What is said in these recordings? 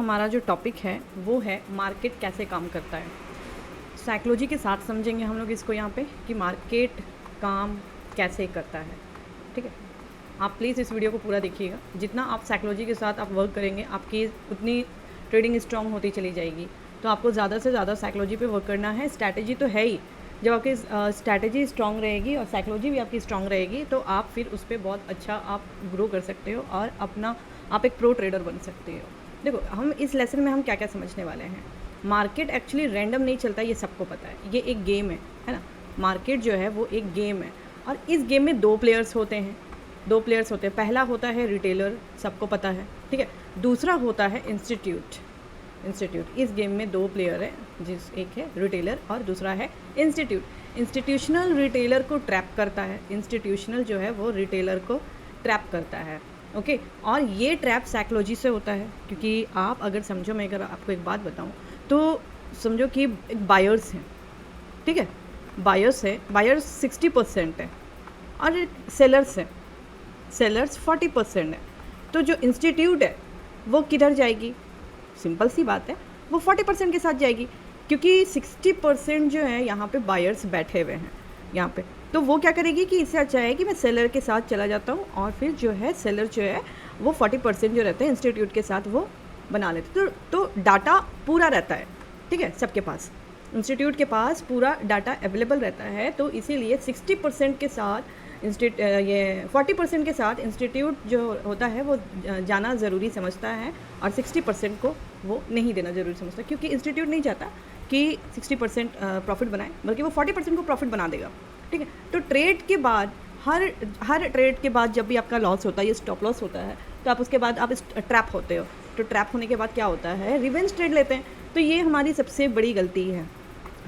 हमारा जो टॉपिक है वो है मार्केट कैसे काम करता है। साइकोलॉजी के साथ समझेंगे हम लोग इसको यहाँ पे कि मार्केट काम कैसे करता है। ठीक है, आप प्लीज़ इस वीडियो को पूरा देखिएगा। जितना आप साइकोलॉजी के साथ आप वर्क करेंगे आपकी उतनी ट्रेडिंग स्ट्रांग होती चली जाएगी। तो आपको ज़्यादा से ज़्यादा साइकोलॉजी पे वर्क करना है। स्ट्रैटेजी तो है ही, जब आपकी स्ट्रैटेजी स्ट्रांग रहेगी और साइकोलॉजी भी आपकी स्ट्रांग रहेगी तो आप फिर उस पर बहुत अच्छा आप ग्रो कर सकते हो और आप एक प्रो ट्रेडर बन सकते हो। देखो, हम इस लेसन में हम क्या क्या समझने वाले हैं। मार्केट एक्चुअली रैंडम नहीं चलता, ये सबको पता है। ये एक गेम है ना। मार्केट जो है वो एक गेम है और इस गेम में दो प्लेयर्स होते हैं। पहला होता है रिटेलर, सबको पता है। ठीक है, दूसरा होता है इंस्टीट्यूट। इस गेम में दो प्लेयर है, एक है रिटेलर और दूसरा है इंस्टीट्यूट। इंस्टीट्यूशनल रिटेलर को ट्रैप करता है, इंस्टीट्यूशनल जो है वो रिटेलर को ट्रैप करता है। ओके, और ये ट्रैप साइकोलॉजी से होता है। क्योंकि आप अगर समझो, मैं अगर आपको एक बात बताऊं तो समझो कि एक बायर्स हैं। ठीक है, बायर्स 60% है और सेलर्स 40% है। तो जो इंस्टीट्यूट है वो किधर जाएगी? सिंपल सी बात है, वो 40% के साथ जाएगी, क्योंकि 60% जो है यहाँ पे बायर्स बैठे हुए हैं यहाँ पे। तो वो क्या करेगी कि इससे अच्छा है कि मैं सेलर के साथ चला जाता हूँ और फिर जो है सेलर जो है वो 40% जो रहते हैं इंस्टीट्यूट के साथ वो बना लेते। तो डाटा पूरा रहता है। ठीक है, सबके पास, इंस्टीट्यूट के पास पूरा डाटा अवेलेबल रहता है। तो इसीलिए 60% के साथ 40% के साथ इंस्टीट्यूट जो होता है वो जाना ज़रूरी समझता है और 60% को वो नहीं देना ज़रूरी समझता, क्योंकि इंस्टीट्यूट नहीं चाहता कि 60% प्रॉफिट बनाए, बल्कि वो 40% को प्रॉफिट बना देगा। ठीक है, तो ट्रेड के बाद हर ट्रेड के बाद जब भी आपका लॉस होता है, ये स्टॉप लॉस होता है, तो आप उसके बाद आप ट्रैप होते हो। तो ट्रैप होने के बाद क्या होता है, रिवेंज ट्रेड लेते हैं। तो ये हमारी सबसे बड़ी गलती है,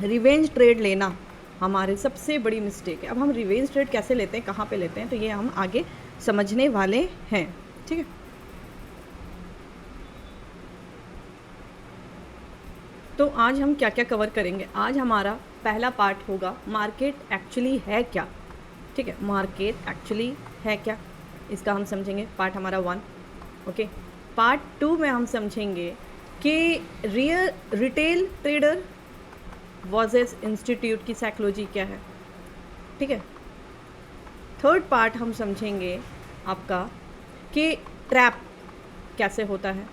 रिवेंज ट्रेड लेना हमारे सबसे बड़ी मिस्टेक है। अब हम रिवेंज ट्रेड कैसे लेते हैं, कहाँ पे लेते हैं, तो ये हम आगे समझने वाले हैं। ठीक है, तो आज हम क्या क्या कवर करेंगे। आज हमारा पहला पार्ट होगा मार्केट एक्चुअली है क्या। ठीक है, मार्केट एक्चुअली है क्या, इसका हम समझेंगे, पार्ट हमारा 1। ओके, पार्ट 2 में हम समझेंगे कि रिटेल ट्रेडर वर्सेस इंस्टीट्यूट की साइकोलॉजी क्या है। ठीक है, थर्ड पार्ट हम समझेंगे आपका कि ट्रैप कैसे होता है।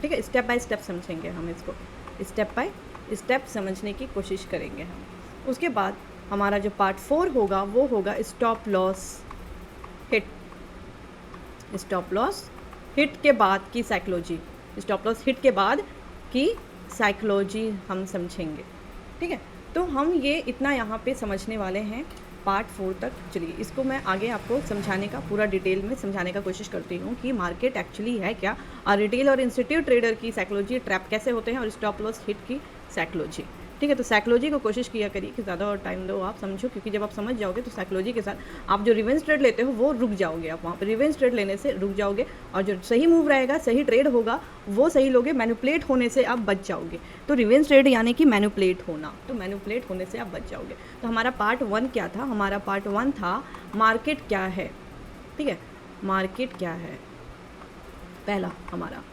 ठीक है, स्टेप बाय स्टेप समझेंगे हम इसको, स्टेप बाय स्टेप समझने की कोशिश करेंगे हम। उसके बाद हमारा जो पार्ट 4 होगा वो होगा स्टॉप लॉस हिट के बाद की साइकोलॉजी। स्टॉप लॉस हिट के बाद की साइकोलॉजी हम समझेंगे। ठीक है, तो हम ये इतना यहाँ पे समझने वाले हैं पार्ट 4 तक। चलिए, इसको मैं आगे आपको समझाने का, पूरा डिटेल में समझाने का कोशिश करती हूँ कि मार्केट एक्चुअली है क्या, और रिटेल और इंस्टीट्यूट ट्रेडर की साइकोलॉजी, ट्रैप कैसे होते हैं, और स्टॉप लॉस हिट की साइकोलॉजी। ठीक है, तो साइकोलॉजी को कोशिश किया करिए कि ज़्यादा और टाइम दो, आप समझो, क्योंकि जब आप समझ जाओगे तो साइकोलॉजी के साथ आप जो रिवेंज ट्रेड लेते हो वो रुक जाओगे। आप वहाँ पर रिवेंज ट्रेड लेने से रुक जाओगे और जो सही मूव रहेगा, सही ट्रेड होगा वो सही लोगे, मैनिपुलेट होने से आप बच जाओगे। तो रिवेंज ट्रेड यानी कि मैनिपुलेट होना, तो मैनिपुलेट होने से आप बच जाओगे। तो हमारा पार्ट 1 क्या था? हमारा पार्ट 1 था मार्केट क्या है। ठीक है, मार्केट क्या है पहला हमारा।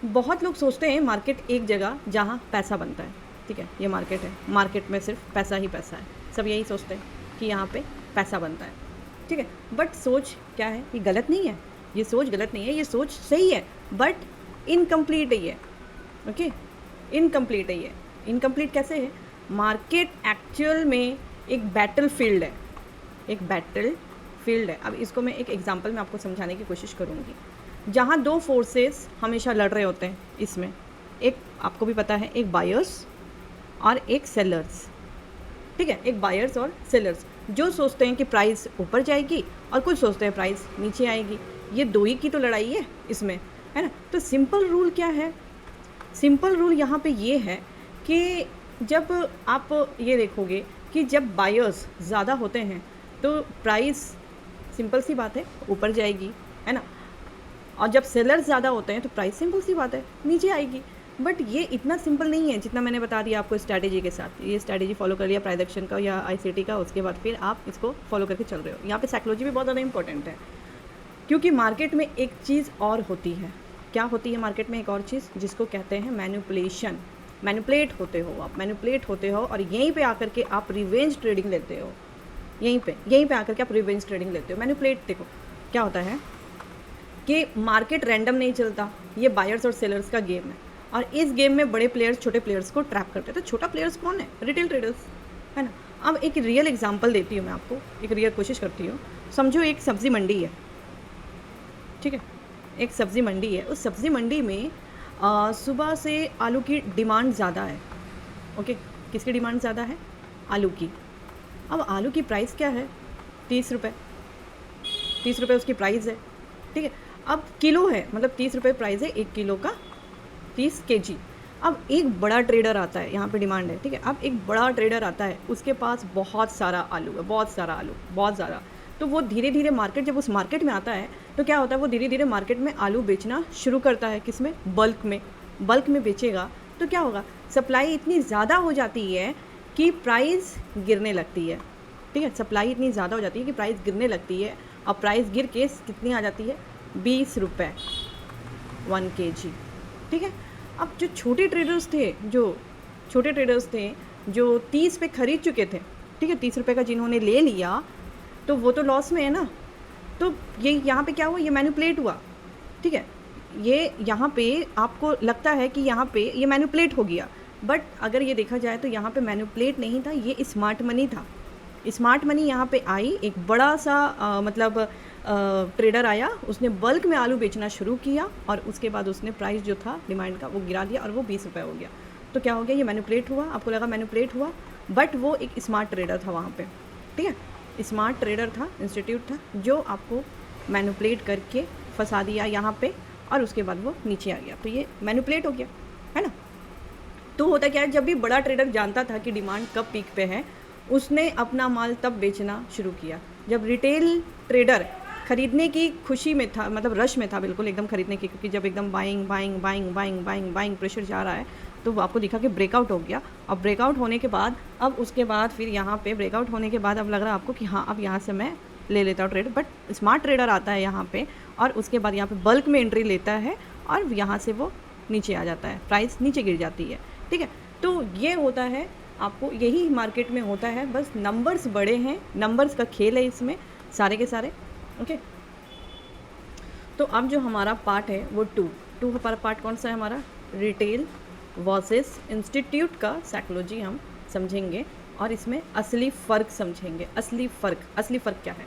बहुत लोग सोचते हैं मार्केट एक जगह जहाँ पैसा बनता है। ठीक है, ये मार्केट है, मार्केट में सिर्फ पैसा ही पैसा है, सब यही सोचते हैं कि यहाँ पे पैसा बनता है। ठीक है, बट सोच क्या है, ये गलत नहीं है, ये सोच गलत नहीं है, ये सोच सही है, बट इनकम्प्लीट है ये। ओके, इनकम्प्लीट है ये। इनकम्प्लीट कैसे है? मार्केट एक्चुअल में एक बैटल फील्ड है। अब इसको मैं एक एग्जांपल में आपको समझाने की कोशिश करूँगी, जहाँ दो फोर्सेस हमेशा लड़ रहे होते हैं। इसमें एक, आपको भी पता है, एक बायर्स और एक सेलर्स। ठीक है, एक बायर्स और सेलर्स जो सोचते हैं कि प्राइस ऊपर जाएगी और कुछ सोचते हैं प्राइस नीचे आएगी। ये दो ही की तो लड़ाई है इसमें, है ना। तो सिंपल रूल क्या है? सिंपल रूल यहाँ पे ये है कि जब आप ये देखोगे कि जब बायर्स ज़्यादा होते हैं तो प्राइस, सिंपल सी बात है, ऊपर जाएगी, है ना। और जब सेलर्स ज़्यादा होते हैं तो प्राइस, सिंपल सी बात है, नीचे आएगी। बट ये इतना सिंपल नहीं है जितना मैंने बता दिया आपको स्ट्रैटेजी के साथ। ये स्ट्रैटेजी फॉलो कर लिया प्राइस एक्शन का या आईसीटी का, उसके बाद फिर आप इसको फॉलो करके चल रहे हो। यहाँ पे साइकोलॉजी भी बहुत ज़्यादा इंपॉर्टेंट है, क्योंकि मार्केट में एक चीज़ और होती है। क्या होती है मार्केट में एक और चीज़ जिसको कहते हैं मैनिपुलेशन। मैनिपुलेट होते हो आप, मैनिपुलेट होते हो और यहीं पे आकर के आप रिवेंज ट्रेडिंग लेते हो। यहीं पे आकर के आप रिवेंज ट्रेडिंग लेते हो। मैनिपुलेट देखो क्या होता है कि मार्केट रैंडम नहीं चलता, ये बायर्स और सेलर्स का गेम है और इस गेम में बड़े प्लेयर्स छोटे प्लेयर्स को ट्रैप करते हैं। तो छोटा प्लेयर्स कौन है? रिटेल ट्रेडर्स, है ना। अब एक रियल एग्जांपल देती हूँ मैं आपको, एक रियल कोशिश करती हूँ। समझो एक सब्ज़ी मंडी है, ठीक है, एक सब्ज़ी मंडी है। उस सब्ज़ी मंडी में सुबह से आलू की डिमांड ज़्यादा है। ओके, किसकी डिमांड ज़्यादा है? आलू की। अब आलू की प्राइस क्या है? 30 रुपये। 30 रुपये उसकी प्राइस है, ठीक है। अब किलो है, मतलब 30 रुपये प्राइस है 1 किलो का, 30 kg। अब एक बड़ा ट्रेडर आता है, यहाँ पे डिमांड है, ठीक है। अब एक बड़ा ट्रेडर आता है, उसके पास बहुत सारा आलू है, बहुत सारा आलू, बहुत ज़्यादा। तो वो धीरे धीरे मार्केट, जब उस मार्केट में आता है तो क्या होता है, वो धीरे धीरे मार्केट में आलू बेचना शुरू करता है। किस में? बल्क में। बल्क में बेचेगा तो क्या होगा, सप्लाई इतनी ज़्यादा हो जाती है कि प्राइस गिरने लगती है, ठीक है। सप्लाई इतनी ज़्यादा हो जाती है कि प्राइस गिरने लगती है और प्राइस गिर के कितनी आ जाती है? 20 रुपये 1 kg, ठीक है। अब जो छोटे ट्रेडर्स थे जो 30 पे ख़रीद चुके थे, ठीक है, 30 रुपये का जिन्होंने ले लिया तो वो तो लॉस में है ना। तो ये यहाँ पे क्या हुआ, ये मैनिपुलेट हुआ, ठीक है। ये यहाँ पे आपको लगता है कि यहाँ पे ये मैनिपुलेट हो गया, बट अगर ये देखा जाए तो यहाँ पे मैनिपुलेट नहीं था, ये स्मार्ट मनी था। स्मार्ट मनी यहाँ पे आई, एक बड़ा सा ट्रेडर आया, उसने बल्क में आलू बेचना शुरू किया और उसके बाद उसने प्राइस जो था डिमांड का वो गिरा दिया और वो 20 रुपये हो गया। तो क्या हो गया, ये मैनिपुलेट हुआ। आपको लगा मैनिपुलेट हुआ, बट वो एक स्मार्ट ट्रेडर था वहाँ पे, ठीक है। स्मार्ट ट्रेडर था, इंस्टीट्यूट था, जो आपको मैनिपुलेट करके फंसा दिया यहाँ पे और उसके बाद वो नीचे आ गया। तो ये मैनिपुलेट हो गया, है ना। तो होता क्या है, जब भी बड़ा ट्रेडर जानता था कि डिमांड कब पीक पे है, उसने अपना माल तब बेचना शुरू किया। जब रिटेल ट्रेडर खरीदने की खुशी में था, मतलब रश में था बिल्कुल एकदम खरीदने की, क्योंकि जब एकदम बाइंग प्रेशर जा रहा है, तो आपको दिखा कि ब्रेकआउट हो गया। अब ब्रेकआउट होने के बाद, अब उसके बाद फिर यहाँ पे ब्रेकआउट होने के बाद अब लग रहा है आपको कि हाँ अब यहाँ से मैं ले लेता हूँ ट्रेड। बट स्मार्ट ट्रेडर आता है यहाँ पे और उसके बाद यहाँ पे बल्क में एंट्री लेता है और यहाँ से वो नीचे आ जाता है, प्राइस नीचे गिर जाती है, ठीक है। तो ये होता है, आपको यही मार्केट में होता है, बस नंबर्स बड़े हैं, नंबर्स का खेल है इसमें सारे के सारे, ओके। तो अब जो हमारा पार्ट है वो टू हमारा पार्ट कौन सा है हमारा? रिटेल वर्सेस इंस्टीट्यूट का साइकोलॉजी हम समझेंगे और इसमें असली फ़र्क समझेंगे। असली फ़र्क क्या है?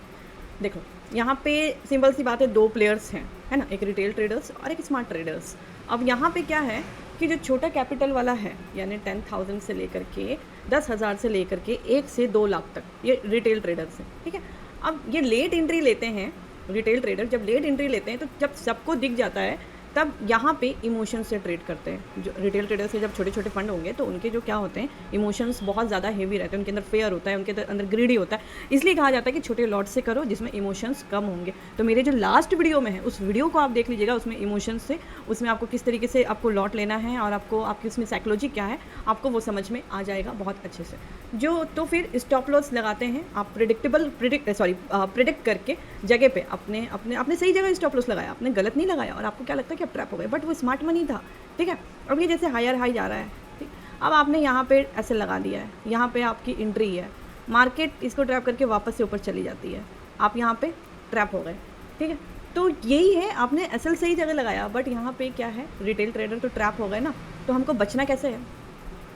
देखो यहाँ पे सिंपल सी बात है, 2 प्लेयर्स हैं, है ना, एक रिटेल ट्रेडर्स और एक स्मार्ट ट्रेडर्स। अब यहाँ पे क्या है कि जो छोटा कैपिटल वाला है, यानी 10,000 से लेकर के 10,000 से लेकर के 1 से 2 लाख तक, ये रिटेल ट्रेडर्स हैं, ठीक है। अब ये लेट एंट्री लेते हैं, रिटेल ट्रेडर जब लेट एंट्री लेते हैं तो जब सबको दिख जाता है तब यहाँ पे इमोशन से ट्रेड करते हैं। जो रिटेल ट्रेडर से जब छोटे छोटे फंड होंगे तो उनके जो क्या होते हैं, इमोशंस बहुत ज़्यादा हेवी रहते हैं, उनके अंदर फेयर होता है, उनके अंदर ग्रीडी होता है। इसलिए कहा जाता है कि छोटे लॉट से करो जिसमें इमोशंस कम होंगे। तो मेरे जो लास्ट वीडियो में है उस वीडियो को आप देख लीजिएगा, उसमें इमोशंस से, उसमें आपको किस तरीके से आपको लॉट लेना है और आपको आपकी उसमें साइकोलॉजी क्या है, आपको वो समझ में आ जाएगा बहुत अच्छे से। जो तो फिर स्टॉप लॉस लगाते हैं आप प्रिडिक्ट करके जगह पे आपने सही जगह स्टॉप लॉस लगाया, आपने गलत नहीं लगाया और आपको क्या लगता है कि आप ट्रैप हो गए, बट वो स्मार्ट मनी था, ठीक है। अब ये जैसे हायर हाई जा रहा है, ठीक, अब आपने यहाँ पे ऐसे लगा दिया है, यहाँ पे आपकी एंट्री है, मार्केट इसको ट्रैप करके वापस से ऊपर चली जाती है, आप यहाँ पे ट्रैप हो गए, ठीक है। तो यही है, आपने असल सही जगह लगाया, बट यहाँ पे क्या है, रिटेल ट्रेडर तो ट्रैप हो गए ना। तो हमको बचना कैसे है?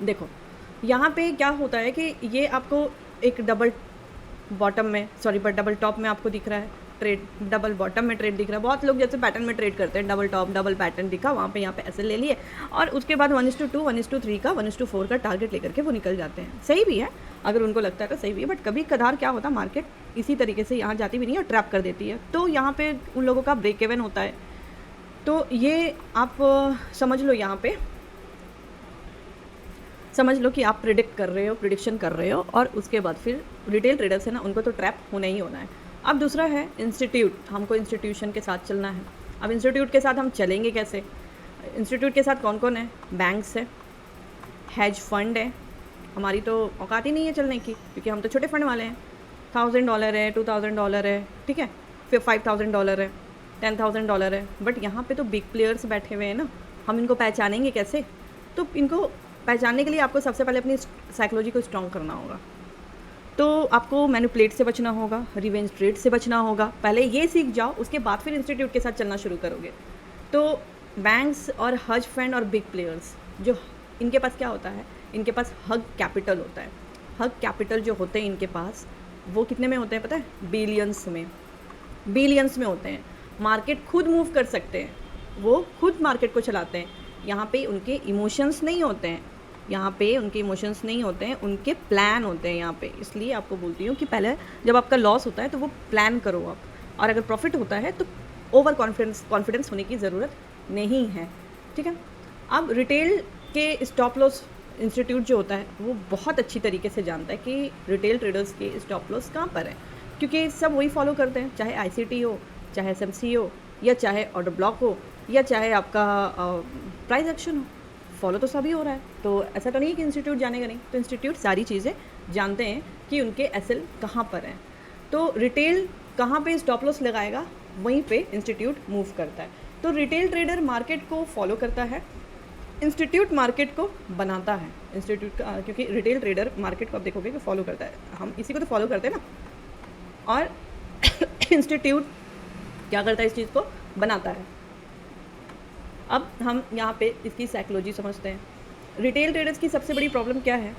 देखो यहाँ पे क्या होता है कि ये आपको एक डबल टॉप में आपको दिख रहा है ट्रेड, डबल बॉटम में ट्रेड दिख रहा है। बहुत लोग जैसे पैटर्न में ट्रेड करते हैं, डबल टॉप डबल पैटर्न दिखा, वहाँ पे यहाँ पे ऐसे ले लिए और उसके बाद 1:2, 1:3 का 1:4 का टारगेट लेकर के वो निकल जाते हैं। सही भी है, अगर उनको लगता है तो सही भी है, बट कभी कदार क्या होता है, मार्केट इसी तरीके से यहाँ जाती भी नहीं है और ट्रैप कर देती है, तो यहाँ पे उन लोगों का ब्रेक इवन होता है। तो ये आप समझ लो, यहाँ पे समझ लो कि आप प्रिडिक्शन कर रहे हो और उसके बाद फिर रिटेल ट्रेडर्स है ना, उनको तो ट्रैप होना ही होना है। अब दूसरा है इंस्टीट्यूट, हमको इंस्टीट्यूशन के साथ चलना है। अब इंस्टीट्यूट के साथ हम चलेंगे कैसे? इंस्टीट्यूट के साथ कौन कौन है? बैंक्स है, हेज फंड है, हमारी तो औकात ही नहीं है चलने की क्योंकि हम तो छोटे फंड वाले हैं। $1,000 है, $2,000 है, ठीक है, फिर $5,000 है, $10,000 है, बट यहाँ पे तो बिग प्लेयर्स बैठे हुए हैं ना, हम इनको पहचानेंगे कैसे? तो इनको पहचानने के लिए आपको सबसे पहले अपनी साइकोलॉजी को स्ट्रॉन्ग करना होगा। तो आपको मैनिपुलेट से बचना होगा, रिवेंज ट्रेड से बचना होगा। पहले ये सीख जाओ, उसके बाद फिर इंस्टीट्यूट के साथ चलना शुरू करोगे। तो बैंक्स और हज फंड और बिग प्लेयर्स जो इनके पास क्या होता है, इनके पास हग कैपिटल होता है। हग कैपिटल जो होते हैं इनके पास, वो कितने में होते हैं पता है? बिलियंस में होते हैं। मार्केट खुद मूव कर सकते हैं, वो खुद मार्केट को चलाते हैं। यहाँ पे उनके इमोशंस नहीं होते हैं, उनके प्लान होते हैं यहाँ पे। इसलिए आपको बोलती हूँ कि पहले जब आपका लॉस होता है तो वो प्लान करो आप, और अगर प्रॉफिट होता है तो ओवर कॉन्फिडेंस होने की ज़रूरत नहीं है, ठीक है। अब रिटेल के स्टॉप लॉस इंस्टीट्यूट जो होता है वो बहुत अच्छी तरीके से जानता है कि रिटेल ट्रेडर्स के स्टॉप लॉस कहाँ पर है, क्योंकि सब वही फॉलो करते हैं, चाहे ICT हो, चाहे SMC हो, या चाहे ऑर्डर ब्लॉक हो, या चाहे आपका प्राइस एक्शन हो, फॉलो तो सभी हो रहा है। तो ऐसा तो नहीं है कि इंस्टीट्यूट जानेगा नहीं, तो इंस्टीट्यूट सारी चीज़ें जानते हैं कि उनके SL कहाँ पर हैं। तो रिटेल कहाँ पे स्टॉप लॉस लगाएगा, वहीं पे इंस्टीट्यूट मूव करता है। तो रिटेल ट्रेडर मार्केट को फॉलो करता है, इंस्टीट्यूट मार्केट को बनाता है। इंस्टीट्यूट का, क्योंकि रिटेल ट्रेडर मार्केट को आप देखोगे कि फॉलो करता है, हम इसी को तो फॉलो करते हैं ना, और इंस्टीट्यूट क्या करता है, इस चीज़ को बनाता है। अब हम यहाँ पे इसकी साइकोलॉजी समझते हैं। रिटेल ट्रेडर्स की सबसे बड़ी प्रॉब्लम क्या है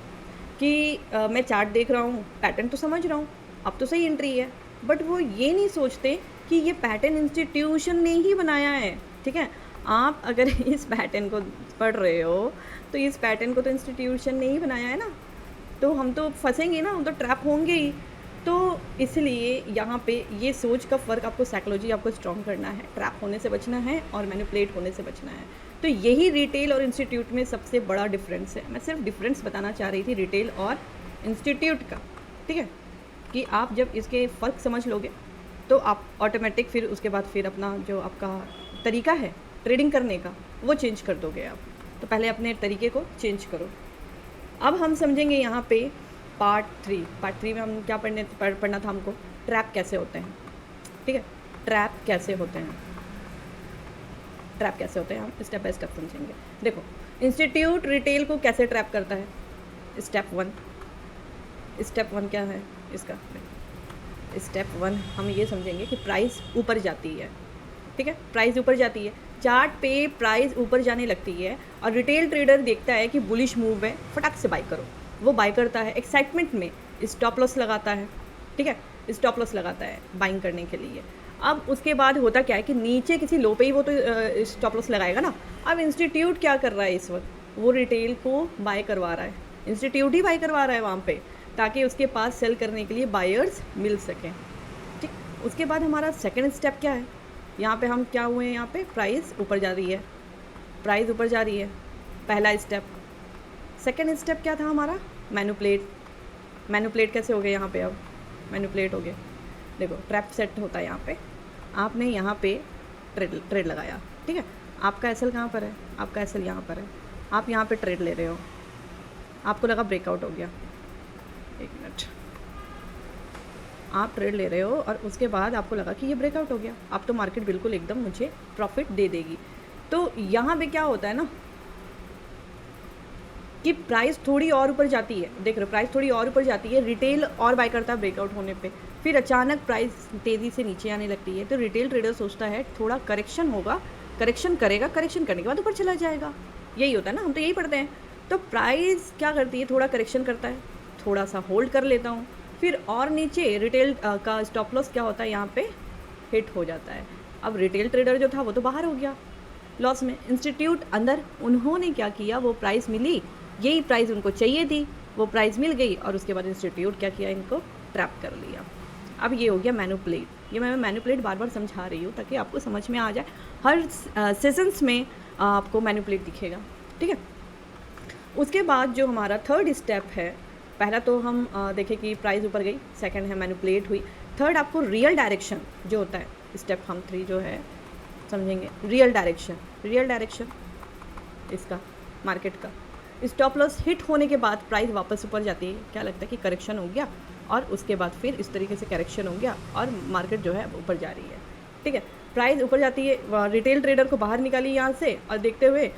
कि मैं चार्ट देख रहा हूँ, पैटर्न तो समझ रहा हूँ, अब तो सही एंट्री है, बट वो ये नहीं सोचते कि ये पैटर्न इंस्टीट्यूशन ने ही बनाया है, ठीक है। आप अगर इस पैटर्न को पढ़ रहे हो तो इस पैटर्न को तो इंस्टीट्यूशन ने ही बनाया है ना, तो हम तो फंसेंगे ना, हम तो ट्रैप होंगे ही। तो इसलिए यहाँ पे ये सोच का फ़र्क, आपको साइकोलॉजी आपको स्ट्रॉन्ग करना है, ट्रैप होने से बचना है और मैनिपुलेट होने से बचना है। तो यही रिटेल और इंस्टीट्यूट में सबसे बड़ा डिफरेंस है। मैं सिर्फ डिफरेंस बताना चाह रही थी रिटेल और इंस्टीट्यूट का, ठीक है, कि आप जब इसके फ़र्क समझ लोगे तो आप ऑटोमेटिक फिर उसके बाद फिर अपना जो आपका तरीका है ट्रेडिंग करने का वो चेंज कर दोगे आप। तो पहले अपने तरीके को चेंज करो। अब हम समझेंगे यहाँ पे पार्ट 3 में हम क्या पढ़ना था हमको, ट्रैप कैसे होते हैं, ठीक है। ट्रैप कैसे होते हैं हम स्टेप बाय स्टेप समझेंगे। देखो, इंस्टीट्यूट रिटेल को कैसे ट्रैप करता है। स्टेप वन क्या है इसका? स्टेप 1 हम ये समझेंगे कि प्राइस ऊपर जाती है, ठीक है, प्राइस ऊपर जाती है, चार्ट पे प्राइस ऊपर जाने लगती है और रिटेल ट्रेडर देखता है कि बुलिश मूव है, फटाक से बाई करो। वो बाई करता है एक्साइटमेंट में, स्टॉप लॉस लगाता है, ठीक है, स्टॉप लॉस लगाता है बाइंग करने के लिए। अब उसके बाद होता क्या है कि नीचे किसी लो पे ही वो तो स्टॉप लॉस लगाएगा ना। अब इंस्टीट्यूट क्या कर रहा है इस वक्त, वो रिटेल को बाय करवा रहा है, इंस्टीट्यूट ही बाय करवा रहा है वहाँ पे, ताकि उसके पास सेल करने के लिए बायर्स मिल सकें, ठीक। उसके बाद हमारा सेकेंड स्टेप क्या है, यहाँ पे हम क्या हुए हैं, यहाँ पे प्राइस ऊपर जा रही है, पहला स्टेप। सेकेंड स्टेप क्या था हमारा, मैनिपुलेट कैसे हो गए यहाँ पे, अब मैनिपुलेट हो गए। देखो, ट्रैप सेट होता है यहाँ पे, आपने यहाँ पे ट्रेड लगाया, ठीक है, आपका एसएल कहाँ पर है, आपका एसएल यहाँ पर है, आप यहाँ पे ट्रेड ले रहे हो, आपको लगा ब्रेकआउट हो गया, एक मिनट, आप ट्रेड ले रहे हो और उसके बाद आपको लगा कि ये ब्रेकआउट हो गया, अब तो मार्केट बिल्कुल एकदम मुझे प्रॉफिट दे देगी। तो यहाँ पे क्या होता है ना कि प्राइस थोड़ी और ऊपर जाती है, देख रहे हो, प्राइस थोड़ी और ऊपर जाती है, रिटेल और बाय करता है ब्रेकआउट होने पे, फिर अचानक प्राइस तेज़ी से नीचे आने लगती है। तो रिटेल ट्रेडर सोचता है थोड़ा करेक्शन होगा, करेक्शन करेगा, करेक्शन करने के बाद ऊपर चला जाएगा, यही होता है ना, हम तो यही पढ़ते हैं। तो प्राइस क्या करती है, थोड़ा करेक्शन करता है, थोड़ा सा होल्ड कर लेता हूँ, फिर और नीचे रिटेल का स्टॉप लॉस क्या होता है, यहाँ पे हिट हो जाता है। अब रिटेल ट्रेडर जो था वो तो बाहर हो गया लॉस में, इंस्टीट्यूट अंदर, उन्होंने क्या किया, वो प्राइस मिली, यही प्राइस उनको चाहिए थी, वो प्राइस मिल गई और उसके बाद इंस्टीट्यूट क्या किया, इनको ट्रैप कर लिया। अब ये हो गया मैनिपुलेट। ये मैं मैनिपुलेट बार बार समझा रही हूँ ताकि आपको समझ में आ जाए, हर सेशंस में आपको मैनिपुलेट दिखेगा, ठीक है। उसके बाद जो हमारा थर्ड स्टेप है, पहला तो हम देखें कि प्राइस ऊपर गई, सेकंड है मैनिपुलेट हुई, थर्ड आपको रियल डायरेक्शन जो होता है, स्टेप हम 3 जो है समझेंगे, रियल डायरेक्शन इसका मार्केट का। स्टॉप लॉस हिट होने के बाद प्राइस वापस ऊपर जाती है, क्या लगता है कि करेक्शन हो गया, और उसके बाद फिर इस तरीके से करेक्शन हो गया और मार्केट जो है ऊपर जा रही है, ठीक है। प्राइस ऊपर जाती है, रिटेल ट्रेडर को बाहर निकाली यहाँ से, और देखते हुए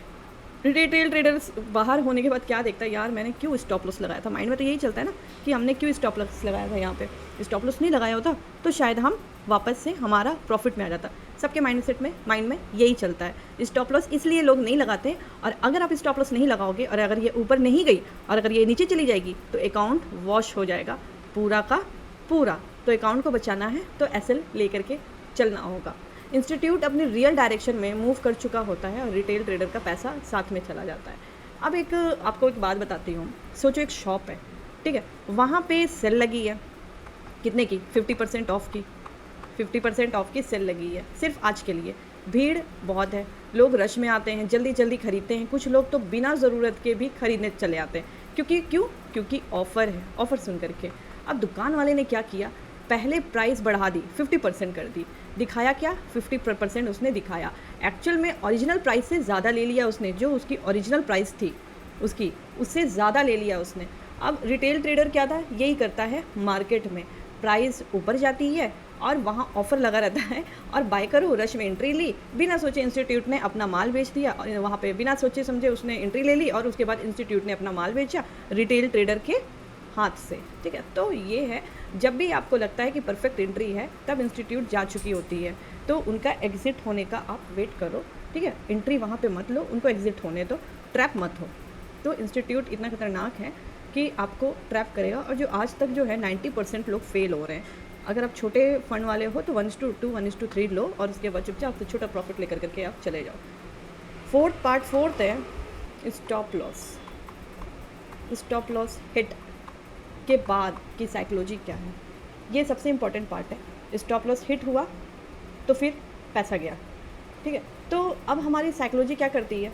रिटेल ट्रेडर बाहर होने के बाद क्या देखता है, यार मैंने क्यों स्टॉप लॉस लगाया था। माइंड में तो यही चलता है ना कि हमने क्यों स्टॉप लॉस लगाया था, यहाँ पे स्टॉप लॉस नहीं लगाया होता तो शायद हम वापस से हमारा प्रॉफिट में आ जाता। सबके माइंड में यही चलता है। स्टॉप लॉस इसलिए लोग नहीं लगाते, और अगर आप स्टॉप लॉस नहीं लगाओगे और अगर ये ऊपर नहीं गई और अगर ये नीचे चली जाएगी तो अकाउंट वॉश हो जाएगा पूरा का पूरा। तो अकाउंट को बचाना है तो एसएल लेकर के चलना होगा। इंस्टीट्यूट अपनी रियल डायरेक्शन में मूव कर चुका होता है और रिटेल ट्रेडर का पैसा साथ में चला जाता है। अब आपको एक बात बताती हूँ। सोचो एक शॉप है, ठीक है, वहाँ पे सेल लगी है, कितने की, 50% ऑफ की, 50% ऑफ की सेल लगी है सिर्फ आज के लिए। भीड़ बहुत है, लोग रश में आते हैं, जल्दी जल्दी खरीदते हैं। कुछ लोग तो बिना ज़रूरत के भी खरीदने चले आते हैं, क्योंकि ऑफ़र है, ऑफ़र सुन करके। अब दुकान वाले ने क्या किया, पहले प्राइस बढ़ा दी, 50% कर दी। दिखाया क्या, 50% उसने दिखाया, एक्चुअल में ओरिजिनल प्राइस से ज़्यादा ले लिया उसने। जो उसकी ओरिजिनल प्राइस थी उसकी, उससे ज़्यादा ले लिया उसने। अब रिटेल ट्रेडर क्या था, यही करता है मार्केट में। प्राइस ऊपर जाती है और वहाँ ऑफ़र लगा रहता है, और बाय करो, रश में एंट्री ली, बिना सोचे इंस्टीट्यूट ने अपना माल बेच दिया, और वहाँ पे बिना सोचे समझे उसने एंट्री ले ली, और उसके बाद इंस्टीट्यूट ने अपना माल बेचा रिटेल ट्रेडर के हाथ से। ठीक है, तो ये है, जब भी आपको लगता है कि परफेक्ट एंट्री है तब इंस्टीट्यूट जा चुकी होती है, तो उनका एग्ज़िट होने का आप वेट करो। ठीक है, एंट्री वहाँ पे मत लो, उनको एग्ज़िट होने दो, ट्रैप मत हो। तो इंस्टीट्यूट इतना खतरनाक है कि आपको ट्रैप करेगा, और जो आज तक जो है 90% लोग फेल हो रहे हैं। अगर आप छोटे फंड वाले हो तो 1:2, 1:3 लो, और उसके बाद चुपचाप से छोटा प्रॉफिट लेकर करके आप चले जाओ। फोर्थ है stop loss. Stop loss hit के बाद की साइकोलॉजी क्या है, ये सबसे इम्पॉर्टेंट पार्ट है। स्टॉप लॉस हिट हुआ तो फिर पैसा गया। ठीक है, तो अब हमारी साइकोलॉजी क्या करती है,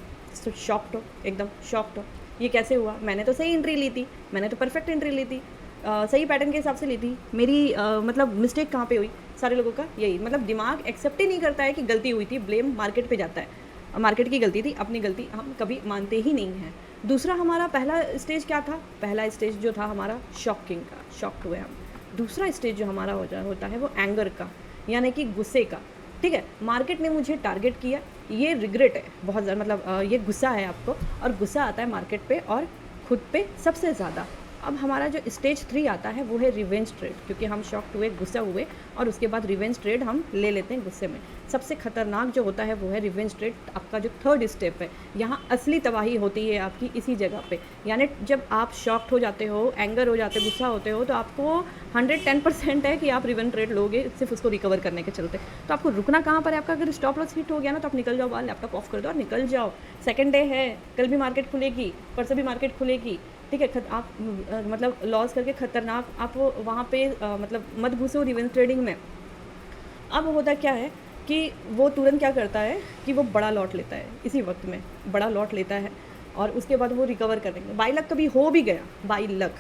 शॉक्ड हो, एकदम शॉक्ड हो, ये कैसे हुआ, मैंने तो सही एंट्री ली थी, मैंने तो परफेक्ट एंट्री ली थी, सही पैटर्न के हिसाब से ली थी, मेरी मतलब मिस्टेक कहाँ पे हुई। सारे लोगों का यही, मतलब दिमाग एक्सेप्ट ही नहीं करता है कि गलती हुई थी, ब्लेम मार्केट पे जाता है, मार्केट की गलती थी, अपनी गलती हम कभी मानते ही नहीं हैं। दूसरा हमारा पहला स्टेज क्या था, पहला स्टेज जो था हमारा शॉकिंग का, शॉक्ड हुए हम। दूसरा स्टेज जो हमारा होता है वो एंगर का, यानी कि गुस्से का। ठीक है, मार्केट ने मुझे टारगेट किया, ये रिग्रेट है बहुत ज़्यादा, मतलब ये गुस्सा है आपको, और गुस्सा आता है मार्केट पे और खुद पे सबसे ज़्यादा। अब हमारा जो स्टेज 3 आता है वो है रिवेंज ट्रेड, क्योंकि हम शॉक्ड हुए, गुस्सा हुए, और उसके बाद रिवेंज ट्रेड हम ले लेते हैं गुस्से में। सबसे खतरनाक जो होता है वो है रिवेंज ट्रेड, आपका जो 3rd स्टेप है। यहाँ असली तबाही होती है आपकी इसी जगह पे। यानी जब आप शॉक्ड हो जाते हो, एंगर हो जाते हो, गुस्सा होते हो, तो आपको 110% है कि आप रिवेंज ट्रेड लोगे, सिर्फ उसको रिकवर करने के चलते। तो आपको रुकना कहाँ पर है, आपका अगर स्टॉप लॉस हिट हो गया ना तो आप निकल जाओ बाहर, लैपटॉप ऑफ कर दो और निकल जाओ। सेकेंड डे है, कल भी मार्केट खुलेगी, परसों भी मार्केट खुलेगी। ठीक है, आप मतलब लॉस करके खतरनाक आप वहाँ पे मतलब मत घुसो रिवेंज ट्रेडिंग में। अब होता क्या है कि वो तुरंत क्या करता है कि वो बड़ा लॉट लेता है, इसी वक्त में बड़ा लॉट लेता है, और उसके बाद वो रिकवर करेंगे। बाई लक कभी हो भी गया, बाई लक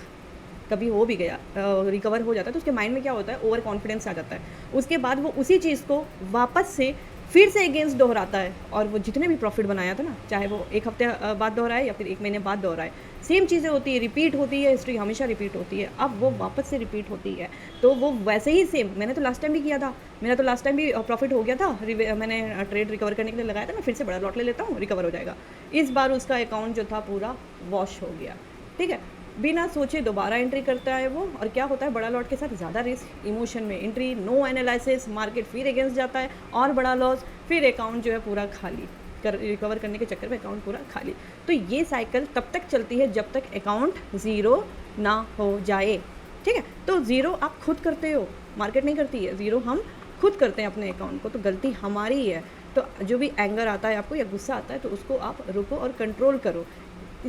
कभी हो भी गया, रिकवर हो जाता है, तो उसके माइंड में क्या होता है, ओवर कॉन्फिडेंस आ जाता है। उसके बाद वो उसी चीज़ को वापस से फिर से अगेंस्ट दोहराता है, और वो जितने भी प्रॉफिट बनाया था ना, चाहे वो एक हफ्ते बाद दोहराए या फिर 1 महीने बाद दोहराए, सेम चीज़ें होती है, रिपीट होती है, हिस्ट्री हमेशा रिपीट होती है। अब वो वापस से रिपीट होती है, तो वो वैसे ही सेम, मैंने तो लास्ट टाइम भी किया था, मेरा तो लास्ट टाइम भी प्रॉफिट हो गया था, मैंने ट्रेड रिकवर करने के लिए लगाया था, मैं फिर से बड़ा लॉट ले लेता हूँ, रिकवर हो जाएगा। इस बार उसका अकाउंट जो था पूरा वॉश हो गया। ठीक है, बिना सोचे दोबारा एंट्री करता है वो, और क्या होता है, बड़ा लॉट के साथ ज़्यादा रिस्क, इमोशन में एंट्री, नो एनालिसिस, मार्केट फिर अगेंस्ट जाता है और बड़ा लॉस, फिर अकाउंट जो है पूरा खाली, रिकवर करने के चक्कर में अकाउंट पूरा खाली। तो ये साइकिल तब तक चलती है जब तक अकाउंट ज़ीरो ना हो जाए। ठीक है, तो ज़ीरो आप खुद करते हो, मार्केट नहीं करती है, ज़ीरो हम खुद करते हैं अपने अकाउंट को, तो गलती हमारी है। तो जो भी एंगर आता है आपको या गुस्सा आता है, तो उसको आप रुको और कंट्रोल करो।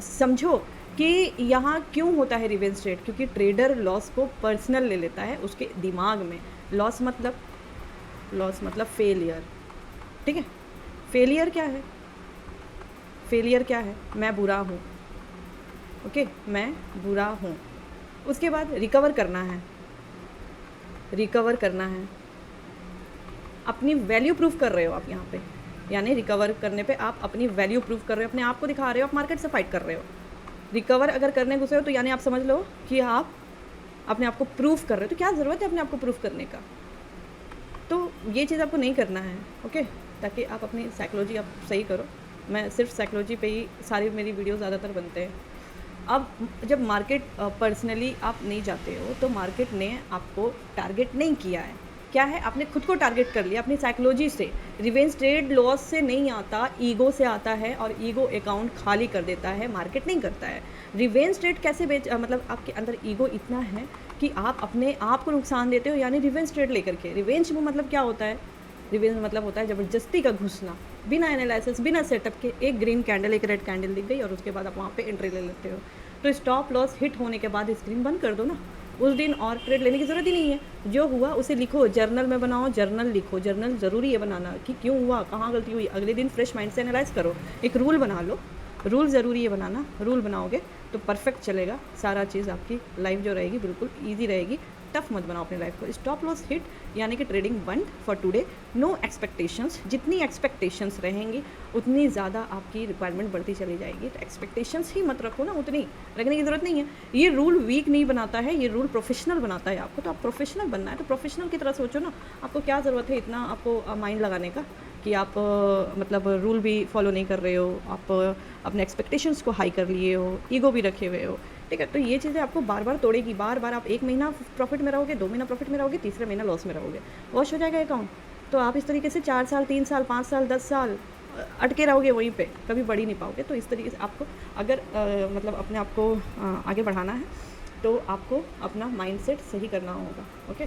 समझो कि यहाँ क्यों होता है रिवेंज ट्रेड, क्योंकि ट्रेडर लॉस को पर्सनल ले लेता है उसके दिमाग में। लॉस मतलब फेलियर। ठीक है, फेलियर क्या है, फेलियर क्या है, मैं बुरा हूँ, ओके, मैं बुरा हूँ। उसके बाद रिकवर करना है, रिकवर करना है, अपनी वैल्यू प्रूफ कर रहे हो आप यहाँ पे, यानी रिकवर करने पे आप अपनी वैल्यू प्रूफ कर रहे हो, अपने आप को दिखा रहे हो, आप मार्केट से फाइट कर रहे हो। रिकवर अगर करने घुसे हो तो यानी आप समझ लो कि आप अपने आप को प्रूफ कर रहे हो। तो क्या ज़रूरत है अपने आप को प्रूफ करने का, तो ये चीज़ आपको नहीं करना है, ओके, ताकि आप अपनी साइकोलॉजी आप सही करो। मैं सिर्फ साइकोलॉजी पे ही सारी मेरी वीडियो ज़्यादातर बनते हैं। अब जब मार्केट पर्सनली आप नहीं जाते हो तो मार्केट ने आपको टारगेट नहीं किया है। क्या है, आपने खुद को टारगेट कर लिया अपनी साइकोलॉजी से। रिवेंज ट्रेड लॉस से नहीं आता, ईगो से आता है, और ईगो अकाउंट खाली कर देता है, मार्केट नहीं करता है। रिवेंज ट्रेड कैसे मतलब आपके अंदर ईगो इतना है कि आप अपने आप को नुकसान देते हो, यानी रिवेंज ट्रेड लेकर के। रिवेंज में मतलब क्या होता है, रिवेंज मतलब होता है ज़बरदस्ती का घुसना, बिना एनालिसिस, बिना सेटअप के। एक ग्रीन कैंडल, एक रेड कैंडल दिख गई और उसके बाद आप वहाँ पे एंट्री ले लेते हो। तो स्टॉप लॉस हिट होने के बाद स्क्रीन बंद कर दो ना, उस दिन और ट्रेड लेने की ज़रूरत ही नहीं है। जो हुआ उसे लिखो, जर्नल में बनाओ, जर्नल लिखो। जर्नल ज़रूरी है बनाना कि क्यों हुआ, कहाँ गलती हुई। अगले दिन फ्रेश माइंड से एनालाइज करो, एक रूल बना लो। रूल ज़रूरी है बनाना, रूल बनाओगे तो परफेक्ट चलेगा सारा चीज़। आपकी लाइफ जो रहेगी बिल्कुल ईजी रहेगी। टफ मत बनाओ अपनी लाइफ को। स्टॉप लॉस हिट यानी कि ट्रेडिंग बंद फॉर टुडे, नो एक्सपेक्टेशंस। जितनी एक्सपेक्टेशंस रहेंगी उतनी ज़्यादा आपकी रिक्वायरमेंट बढ़ती चली जाएगी। तो एक्सपेक्टेशंस ही मत रखो ना, उतनी रखने की ज़रूरत नहीं है। ये रूल वीक नहीं बनाता है, ये रूल प्रोफेशनल बनाता है आपको। तो आप प्रोफेशनल बनना है तो प्रोफेशनल की तरह सोचो ना। आपको क्या ज़रूरत है इतना आपको माइंड लगाने का कि आप मतलब रूल भी फॉलो नहीं कर रहे हो, आप अपने एक्सपेक्टेशंस को हाई कर लिए हो, ईगो भी रखे हुए हो, ठीक है। तो ये चीज़ें आपको बार बार तोड़ेगी। बार बार आप 1 महीना प्रॉफिट में रहोगे, 2 महीना प्रॉफिट में रहोगे, तीसरे महीना लॉस में रहोगे, वॉश हो जाएगा अकाउंट। तो आप इस तरीके से 4 साल, 3 साल, 5 साल, 10 साल अटके रहोगे वहीं पे, कभी बढ़ ही नहीं पाओगे। तो इस तरीके से आपको अगर मतलब अपने आप को आगे बढ़ाना है तो आपको अपना माइंडसेट सही करना होगा, ओके।